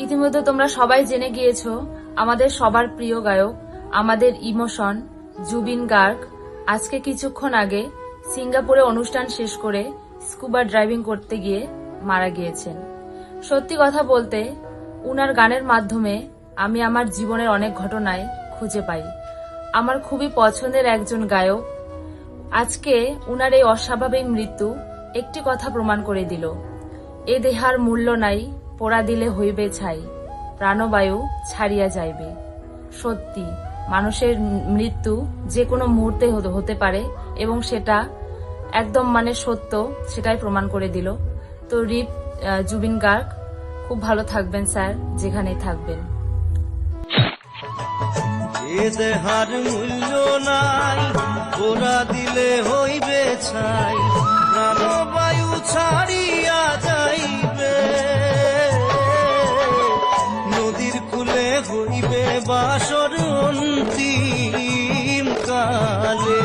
ইতিমধ্যে তোমরা সবাই জেনে গিয়েছো আমাদের সবার প্রিয় গায়ক, আমাদের ইমোশন জুবিন গার্গ আজকে কিছুক্ষণ আগে সিঙ্গাপুরে অনুষ্ঠান শেষ করে স্কুবা ড্রাইভিং করতে গিয়ে মারা গিয়েছেন। সত্যি কথা বলতে উনার গানের মাধ্যমে আমি আমার জীবনের অনেক ঘটনায় খুঁজে পাই। আমার খুবই পছন্দের একজন গায়ক। আজকে উনার এই অস্বাভাবিক মৃত্যু একটি কথা প্রমাণ করে দিল, এ দেহার মূল্য নাই, পোড়া দিলে হইবে ছাই, প্রাণবায়ু ছাড়িয়া যাইবে। সত্যি মানুষের মৃত্যু যে কোনো মুহূর্তে হতে পারে এবং সেটা একদম সত্য, সেটাই প্রমাণ করে দিল। তো রিপ জুবিন গার্গ, খুব ভালো থাকবেন স্যার, যেখানেই থাকবেন। এ দেহার মূল্য নাই, পোড়া দিলে হইবে ছাই, প্রাণবায়ু ছাড়িয়া যাইবে, নদীর কূলে হইবে বাসর অন্তিম কালে।